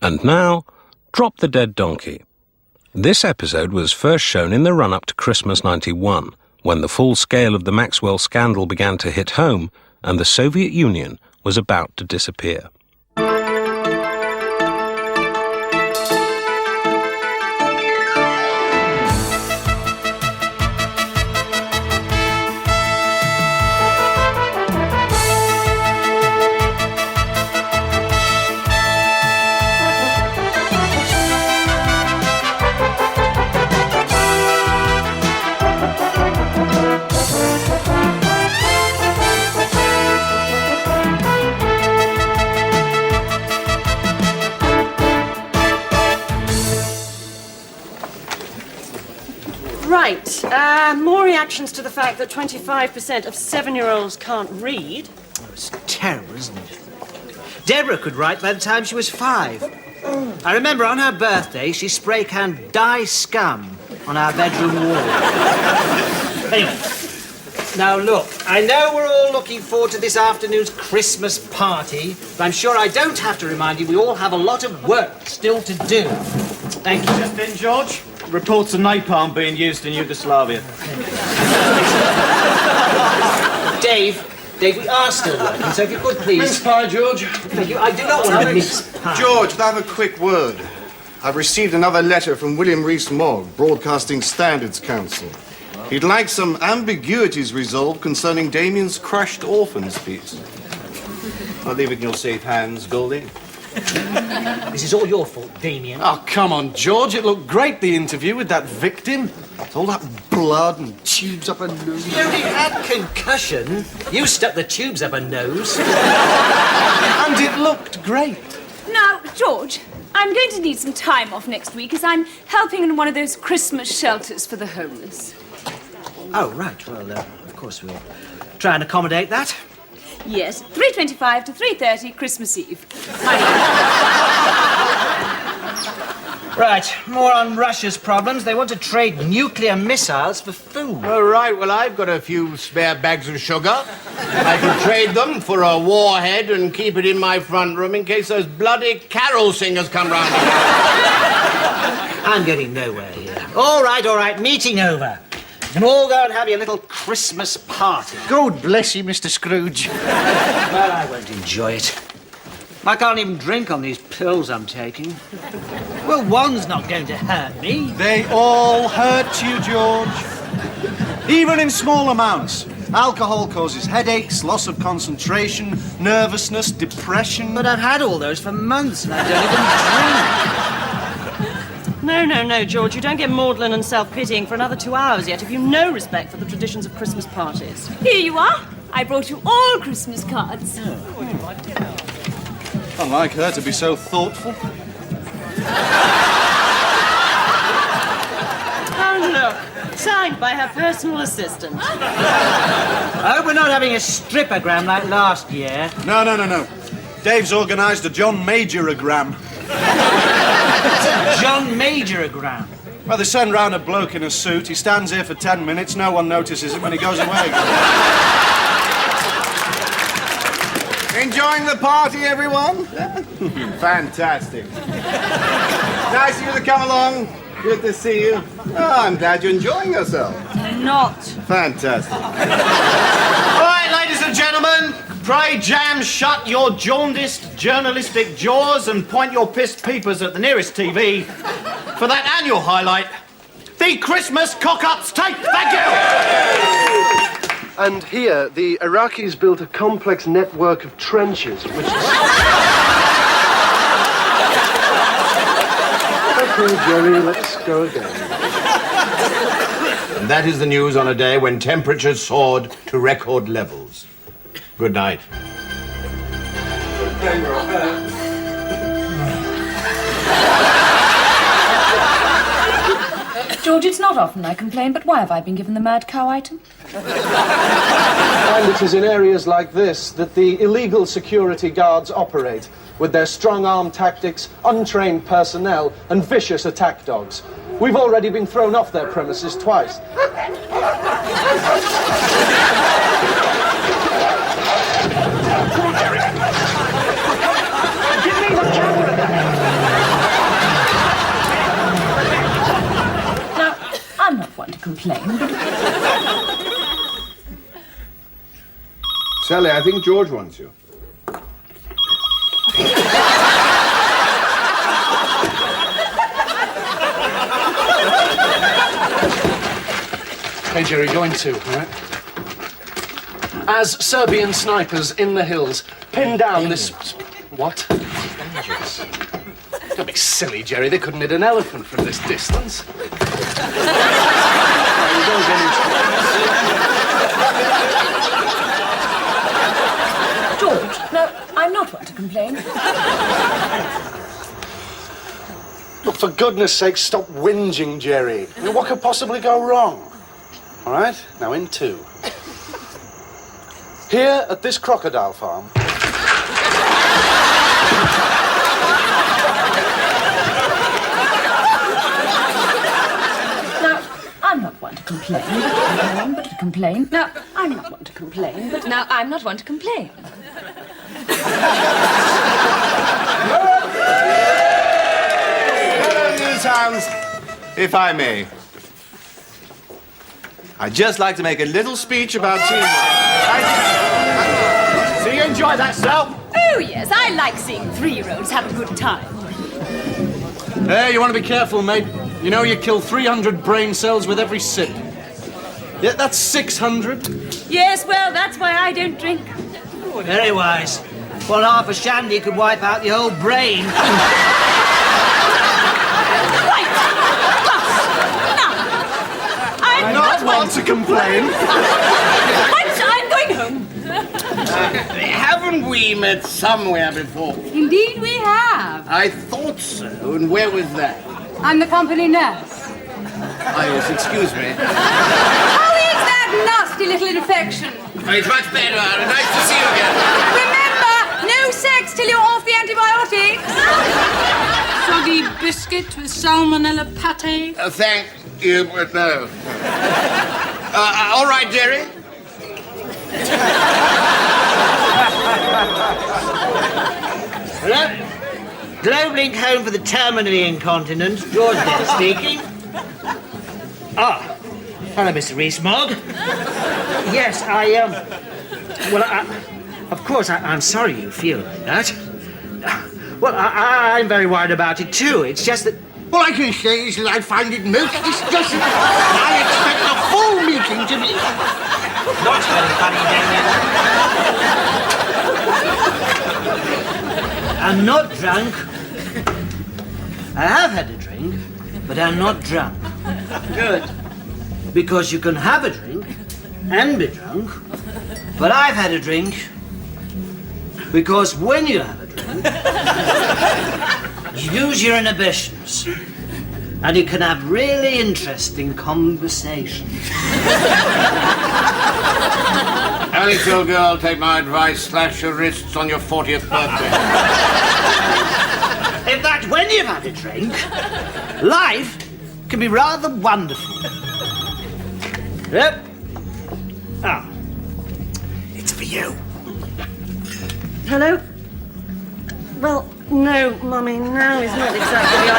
And now, Drop the Dead Donkey. This episode was first shown in the run-up to Christmas '91, when the full scale of the Maxwell scandal began to hit home and the Soviet Union was about to disappear. Right, more reactions to the fact that 25% of 7-year-olds can't read. Oh, it's terrible, isn't it? Deborah could write by the time she was 5. I remember on her birthday, she spray canned dye scum on our bedroom wall. Anyway, now look, I know we're all looking forward to this afternoon's Christmas party, but I'm sure I don't have to remind you we all have a lot of work still to do. Thank you. Just in, George. Reports of napalm being used in Yugoslavia. Dave, we are still working, so if you could please... Mince pie, George. Thank you. I do not want a mince pie. George, can I have a quick word? I've received another letter from William Rees-Mogg, Broadcasting Standards Council. He'd like some ambiguities resolved concerning Damien's crushed orphans piece. I'll leave it in your safe hands, Goldie. This is all your fault, Damien. Oh, come on, George. It looked great, the interview with that victim. All that blood and tubes up her nose. She only had concussion. You stuck the tubes up her nose. And it looked great. Now, George, I'm going to need some time off next week as I'm helping in one of those Christmas shelters for the homeless. Oh, right. Well, of course we'll try and accommodate that. Yes, 3:25 to 3:30 Christmas Eve. Right, more on Russia's problems. They want to trade nuclear missiles for food. All right, well, I've got a few spare bags of sugar. I can trade them for a warhead and keep it in my front room in case those bloody carol singers come round again. I'm getting nowhere here. All right, meeting over. You can all go and have your little Christmas party. God bless you, Mr. Scrooge. Well, I won't enjoy it. I can't even drink on these pills I'm taking. Well, one's not going to hurt me. They all hurt you, George. Even in small amounts. Alcohol causes headaches, loss of concentration, nervousness, depression. But I've had all those for months and I don't even drink. No, George, you don't get maudlin and self-pitying for another 2 hours yet if you've no respect for the traditions of Christmas parties. Here you are. I brought you all Christmas cards. I like her to be so thoughtful. Oh, look. Signed by her personal assistant. I hope we're not having a strippogram like last year. No. Dave's organised a John Majoragram. John Majoragram. Well, they send round a bloke in a suit. He stands here for 10 minutes. No one notices it when he goes away. Enjoying the party, everyone? Fantastic. Nice of you to come along. Good to see you. Oh, I'm glad you're enjoying yourself. Not. Fantastic. All right, ladies and gentlemen, pray jam shut your jaundiced journalistic jaws and point your pissed peepers at the nearest TV for that annual highlight, the Christmas cock-ups tape. Thank you! And here, the Iraqis built a complex network of trenches, which... Okay, Jerry, let's go again. And that is the news on a day when temperatures soared to record levels. Good night. George, it's not often I complain, but why have I been given the mad cow item? And it is in areas like this that the illegal security guards operate, with their strong-arm tactics, untrained personnel, and vicious attack dogs. We've already been thrown off their premises twice. Give me the camera. complain, but... Sally, I think George wants you. Hey, Jerry, going too, all right? As Serbian snipers in the hills pin down this... What? Dangerous. Don't be silly, Jerry. They couldn't hit an elephant from this distance. George, no, I'm not one to complain. Look, for goodness sake, stop whinging, Jerry. I mean, what could possibly go wrong? All right, now in two. Here at this crocodile farm... Now, I'm not one to complain, but to complain. Now, I'm not one to complain, but now I'm not one to complain. Hello, Newtowns, if I may. I'd just like to make a little speech about teamwork. So you enjoy that, Sal? Oh, yes, I like seeing 3-year-olds have a good time. Hey, you want to be careful, mate. You know you kill 300 brain cells with every sip. Yeah, that's 600. Yes, well, that's why I don't drink. Very wise. Well, half a shandy could wipe out the whole brain. Right! Now, I'm not one to complain. I'm going home. Haven't we met somewhere before? Indeed we have. I thought so. And where was that? I'm the company nurse. Oh, yes, excuse me. How is that nasty little infection? Oh, it's much better. Nice to see you again. Remember, no sex till you're off the antibiotics. Soggy biscuit with salmonella pate. Thank you, but no. All right, Jerry. Hello? Globelink home for the terminally incontinent. George there speaking. Ah, hello, Mr. Rees-Mogg. Yes, of course, I'm sorry you feel like that. Well, I'm very worried about it too. It's just that... All I can say is that I find it most distressing. I expect the whole meeting to be... Not very funny, Daniel. I'm not drunk. I have had a drink, but I'm not drunk. Good. Because you can have a drink and be drunk, but I've had a drink because when you have a drink, you use your inhibitions and you can have really interesting conversations. Alex, old girl, take my advice. Slash your wrists on your 40th birthday. In fact, when you've had a drink, life can be rather wonderful. Yep. Ah. It's for you. Hello? Well, no, Mummy, now is not exactly the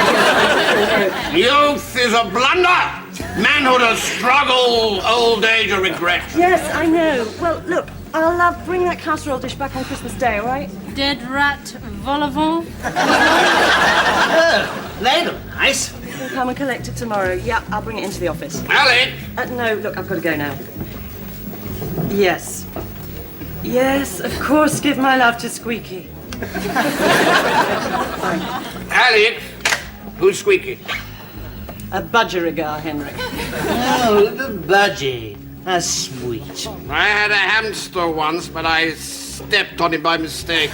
idea. Youth is a blunder. Manhood a struggle. Old age a regret. Yes, I know. Well, look, I'll bring that casserole dish back on Christmas Day, all right? Dead rat vol au vent. Oh, they look nice. We'll come and collect it tomorrow. Yeah, I'll bring it into the office. Alex! No, look, I've got to go now. Yes. Yes, of course, give my love to Squeaky. Alex! Who's Squeaky? A budgerigar, Henrik. Oh, little budgie. That's sweet. I had a hamster once, but I stepped on him by mistake.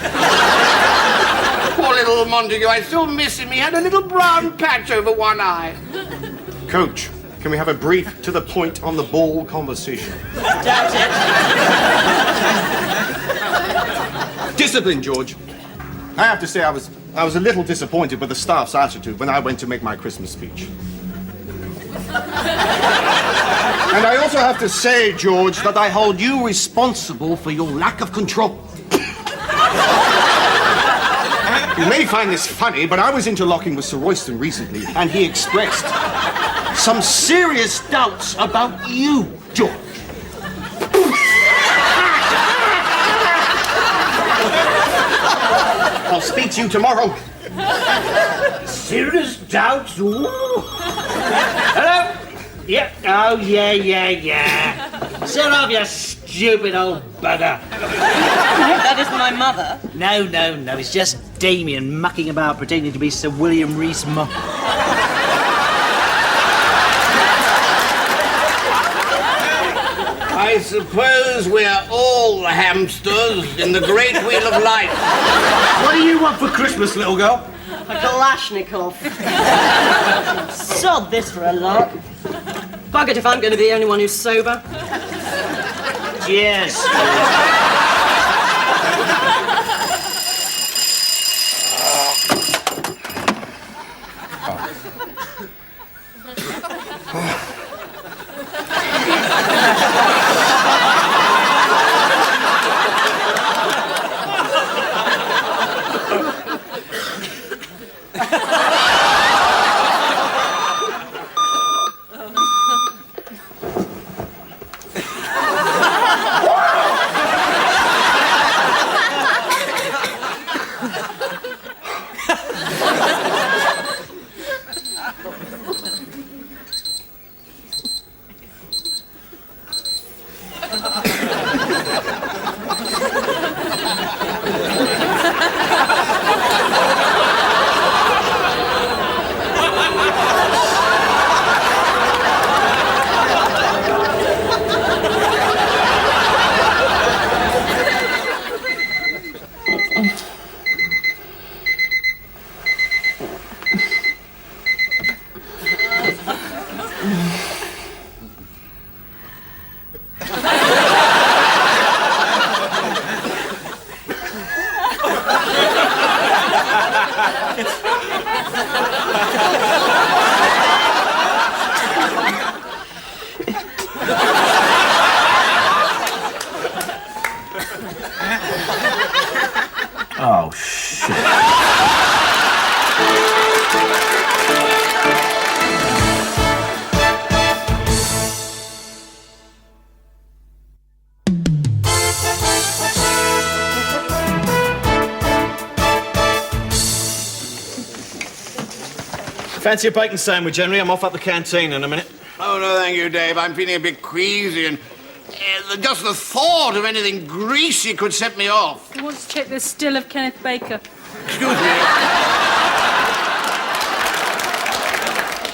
Poor little Montague, I still miss him. He had a little brown patch over one eye. Coach, can we have a brief, to the point, on the ball conversation? Doubt it. Discipline, George. I have to say I was a little disappointed with the staff's attitude when I went to make my Christmas speech. And I also have to say, George, that I hold you responsible for your lack of control. You may find this funny, but I was interlocking with Sir Royston recently, and he expressed some serious doubts about you, George. I'll speak to you tomorrow. Serious doubts? Ooh. Hello? Yep. Oh, yeah. Shut up, you stupid old bugger. That isn't my mother. No. It's just Damien mucking about pretending to be Sir William Rees-Mogg. I suppose we're all hamsters in the great wheel of life. What do you want for Christmas, little girl? A Kalashnikov. Sod this for a lark. Bug it if I'm going to be the only one who's sober. Cheers. Oh, shit. Fancy a bacon sandwich, Henry? I'm off up the canteen in a minute. Oh, no, thank you, Dave. I'm feeling a bit queasy and just the thought of anything greasy could set me off. I want to check the still of Kenneth Baker. Excuse me.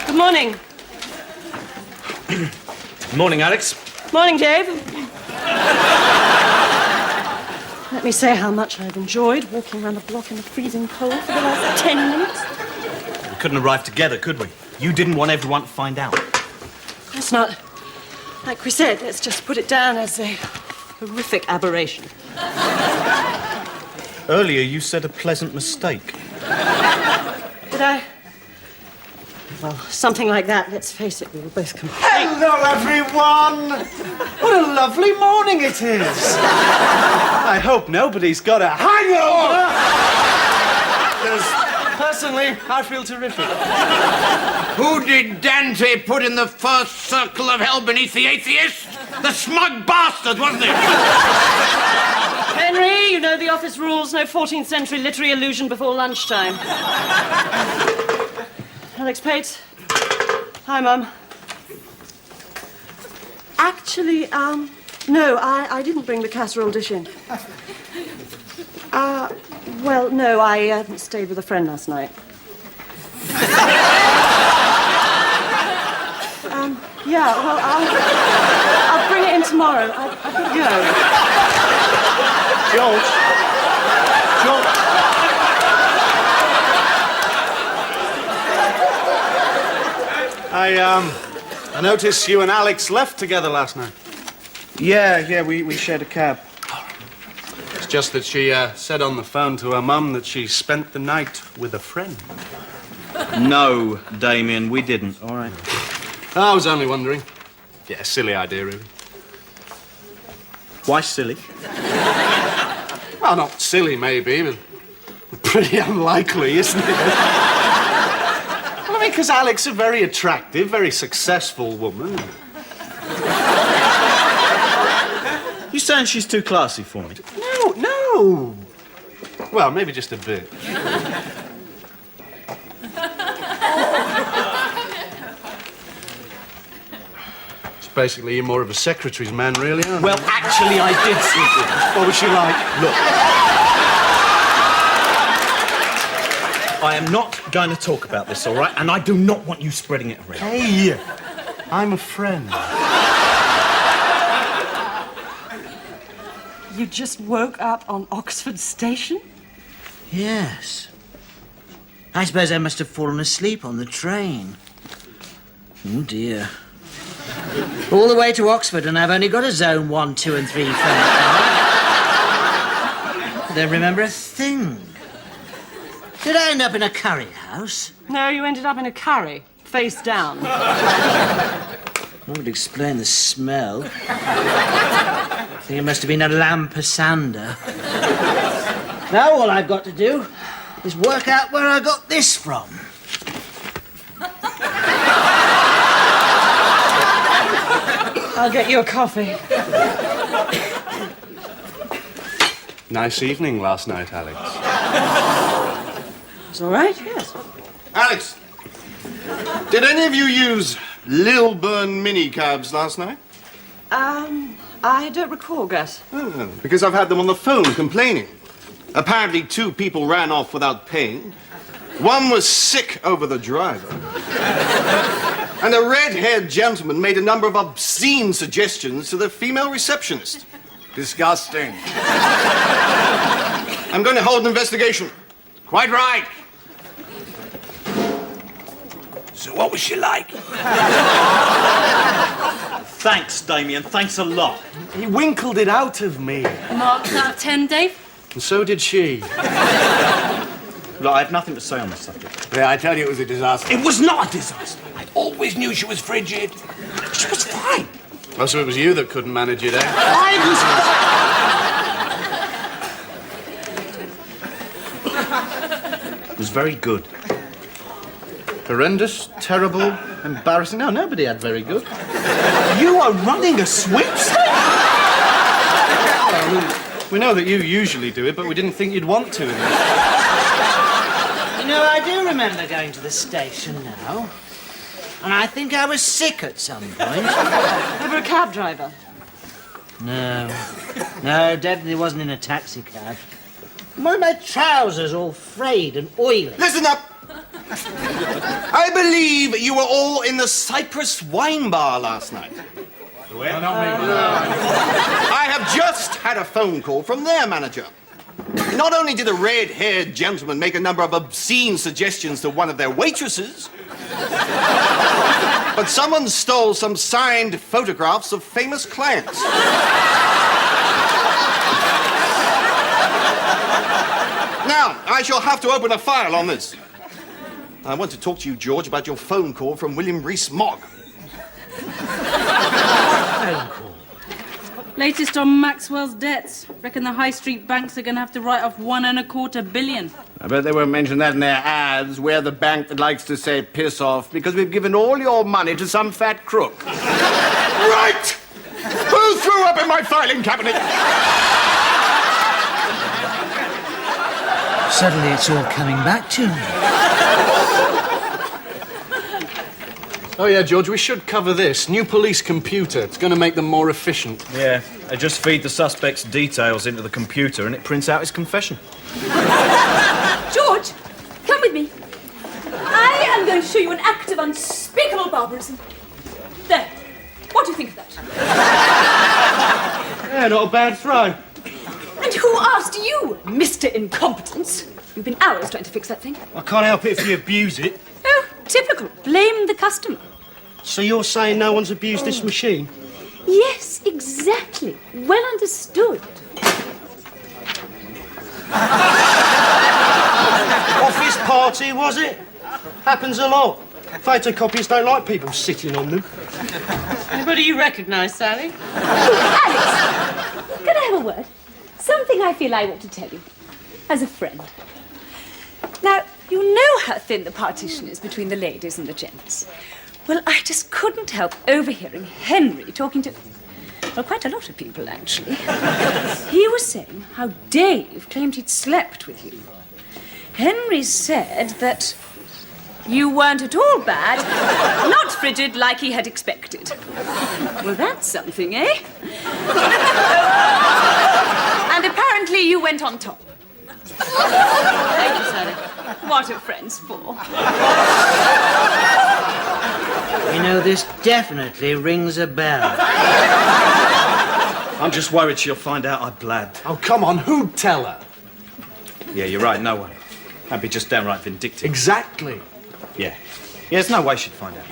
Good morning. Morning, Alex. Morning, Dave. Let me say how much I've enjoyed walking around the block in the freezing cold for the last 10 minutes. We couldn't arrive together, could we? You didn't want everyone to find out. That's not... Like we said, let's just put it down as a horrific aberration. Earlier, you said a pleasant mistake. Did I? Well, something like that. Let's face it, we were both complete... Hello, everyone! What a lovely morning it is! I hope nobody's got a hangover! Because, personally, I feel terrific. Who did Dante put in the first circle of hell beneath the atheist? The smug bastard, wasn't it? Henry, you know the office rules. No 14th century literary allusion before lunchtime. Alex Pate. Hi, Mum. Actually, no, I didn't bring the casserole dish in. Well, no, I stayed with a friend last night. Yeah, well, I'll bring it in tomorrow. I've got to go. George. I noticed you and Alex left together last night. Yeah, we shared a cab. It's just that she said on the phone to her mum that she spent the night with a friend. No, Damien, we didn't, all right? I was only wondering. Yeah, silly idea, really. Why silly? Well, not silly, maybe, but pretty unlikely, isn't it? Well, I because Alec's a very attractive, very successful woman. You saying she's too classy for me? No. Well, maybe just a bit. It's basically you're more of a secretary's man, really, aren't you? Well, actually, I did see her. What was she like? Look. I am not going to talk about this, all right? And I do not want you spreading it around. Hey, I'm a friend. You just woke up on Oxford Station? Yes. I suppose I must have fallen asleep on the train. Oh, dear. All the way to Oxford, and I've only got a zone 1, 2, and 3 phone. I don't remember a thing. Did I end up in a curry house? No, you ended up in a curry, face down. That would explain the smell. I think it must have been a lampasander. Now all I've got to do is work out where I got this from. I'll get you a coffee. Nice evening last night, Alex. It's all right, yes. Alex, did any of you use Lilburn minicabs last night? I don't recall, Gus. Oh, because I've had them on the phone complaining. Apparently 2 people ran off without paying. One was sick over the driver. And a red-haired gentleman made a number of obscene suggestions to the female receptionist. Disgusting. I'm going to hold an investigation. Quite right. So what was she like? Thanks, Damien. Thanks a lot. He winkled it out of me. Marks out of 10, Dave. And so did she. Look, I have nothing to say on this subject. Yeah, I tell you, it was a disaster. It was not a disaster. I always knew she was frigid. She was fine. Oh, so it was you that couldn't manage it, eh? I was... It was very good. Horrendous, terrible, embarrassing. No, nobody had very good. You are running a sweepstake? We know that you usually do it, but we didn't think you'd want to. You know, I do remember going to the station now. And I think I was sick at some point. Over a cab driver? No, definitely wasn't in a taxi cab. Why are my trousers all frayed and oily? Listen up! I believe you were all in the Cyprus wine bar last night. I have just had a phone call from their manager. Not only did a red-haired gentleman make a number of obscene suggestions to one of their waitresses, but someone stole some signed photographs of famous clients. Now, I shall have to open a file on this. I want to talk to you, George, about your phone call from William Rees-Mogg. Phone call. Latest on Maxwell's debts. Reckon the high street banks are going to have to write off $1.25 billion. I bet they won't mention that in their ads. We're the bank that likes to say piss off because we've given all your money to some fat crook. Right! Who threw up in my filing cabinet? Suddenly it's all coming back to me. Oh, yeah, George, we should cover this. New police computer. It's going to make them more efficient. Yeah, they just feed the suspect's details into the computer and it prints out his confession. George, come with me. I am going to show you an act of unspeakable barbarism. There. What do you think of that? Yeah, not a bad throw. And who asked you, Mr. Incompetence? You've been hours trying to fix that thing. I can't help it if you abuse it. Oh, typical. Blame the customer. So you're saying no one's abused this machine? Yes, exactly. Well understood. Office party, was it? Happens a lot. Photocopiers don't like people sitting on them. Anybody you recognise, Sally? Alex, can I have a word? Something I feel I want to tell you. As a friend. Now, you know how thin the partition is between the ladies and the gents. Well, I just couldn't help overhearing Henry talking to, well, quite a lot of people, actually. He was saying how Dave claimed he'd slept with you. Henry said that you weren't at all bad, not frigid like he had expected. Well, that's something, eh? And apparently you went on top. Thank you, Sally. What are friends for? You know, this definitely rings a bell. I'm just worried she'll find out I blabbed. Oh, come on, who'd tell her? Yeah, you're right, no one. That'd be just downright vindictive. Exactly. Yeah. Yeah, there's no way she'd find out.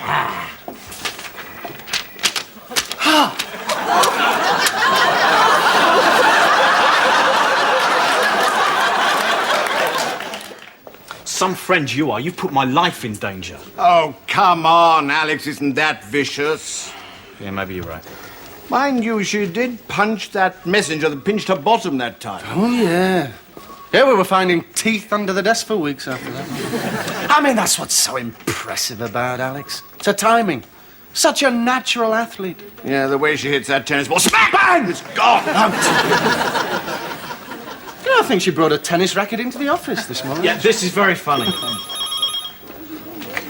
Some friend you are. You've put my life in danger. Oh, come on, Alex isn't that vicious. Yeah, maybe you're right. Mind you, she did punch that messenger that pinched her bottom that time. Oh, yeah. Yeah, we were finding teeth under the desk for weeks after that. I mean, that's what's so impressive about Alex. It's her timing. Such a natural athlete. Yeah, the way she hits that tennis ball, smack, bang, it's gone. You know, I think she brought a tennis racket into the office this morning. Yeah, this is very funny.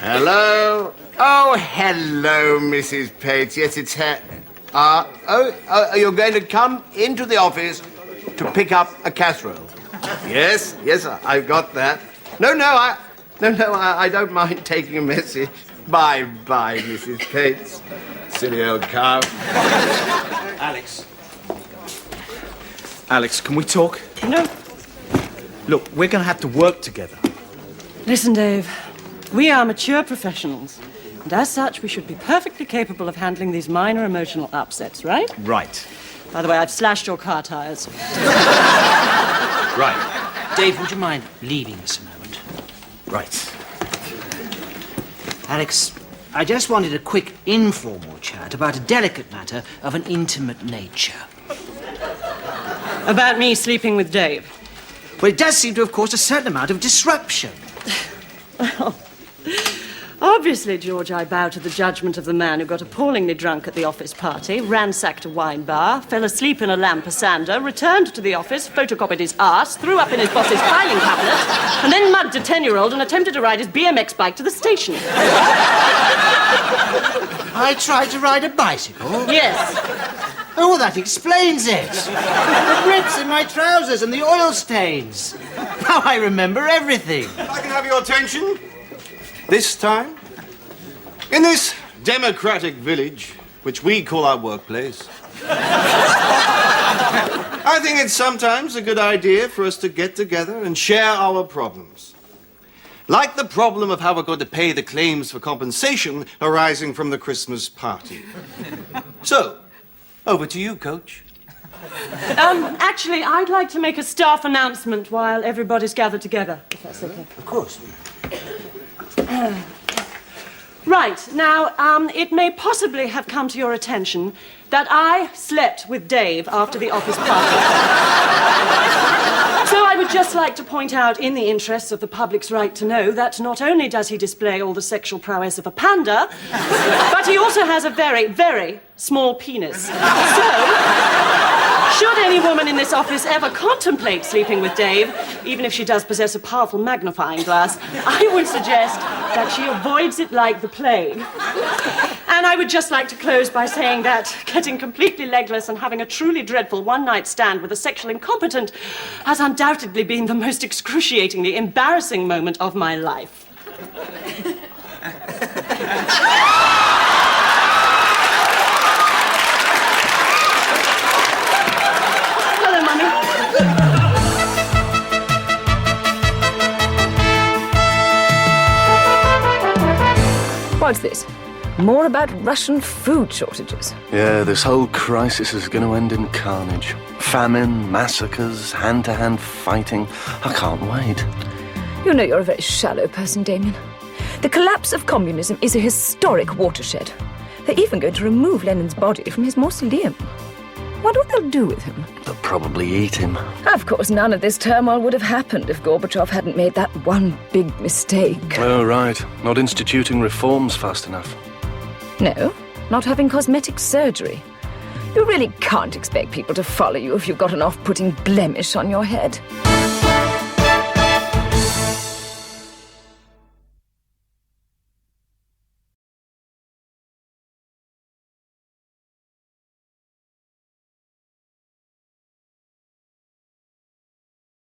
Hello? Oh, hello, Mrs. Pates. Yes, it's her. You're going to come into the office to pick up a casserole? Yes, I've got that. No, I don't mind taking a message. Bye, Mrs. Pates. Silly old cow. Alex, can we talk? No. Look, we're going to have to work together. Listen, Dave. We are mature professionals. And as such, we should be perfectly capable of handling these minor emotional upsets, right? Right. By the way, I've slashed your car tires. Right. Dave, would you mind leaving us a moment? Right. Alex, I just wanted a quick informal chat about a delicate matter of an intimate nature. About me sleeping with Dave. Well, it does seem to have caused a certain amount of disruption. Well, obviously, George, I bow to the judgment of the man who got appallingly drunk at the office party, ransacked a wine bar, fell asleep in a lampasanda, returned to the office, photocopied his arse, threw up in his boss's filing cabinet, and then mugged a 10-year-old and attempted to ride his BMX bike to the station. I tried to ride a bicycle? Yes. Oh, that explains it. The rips in my trousers and the oil stains. Now I remember everything. If I can have your attention. This time, in this democratic village, which we call our workplace, I think it's sometimes a good idea for us to get together and share our problems. Like the problem of how we're going to pay the claims for compensation arising from the Christmas party. So, over to you, Coach. Actually, I'd like to make a staff announcement while everybody's gathered together, if that's okay. Of course. Right, now, it may possibly have come to your attention that I slept with Dave after the office party. So I would just like to point out, in the interests of the public's right to know, that not only does he display all the sexual prowess of a panda, but he also has a very, very small penis. So, should any woman in this office ever contemplate sleeping with Dave, even if she does possess a powerful magnifying glass, I would suggest that she avoids it like the plague. And I would just like to close by saying that getting completely legless and having a truly dreadful one-night stand with a sexual incompetent has undoubtedly been the most excruciatingly embarrassing moment of my life. Hello, Mummy. What's this? More about Russian food shortages. Yeah, this whole crisis is going to end in carnage. Famine, massacres, hand-to-hand fighting. I can't wait. You know you're a very shallow person, Damien. The collapse of communism is a historic watershed. They're even going to remove Lenin's body from his mausoleum. Wonder what they'll do with him. They'll probably eat him. Of course, none of this turmoil would have happened if Gorbachev hadn't made that one big mistake. Oh, right. Not instituting reforms fast enough. No, not having cosmetic surgery. You really can't expect people to follow you if you've got an off-putting blemish on your head.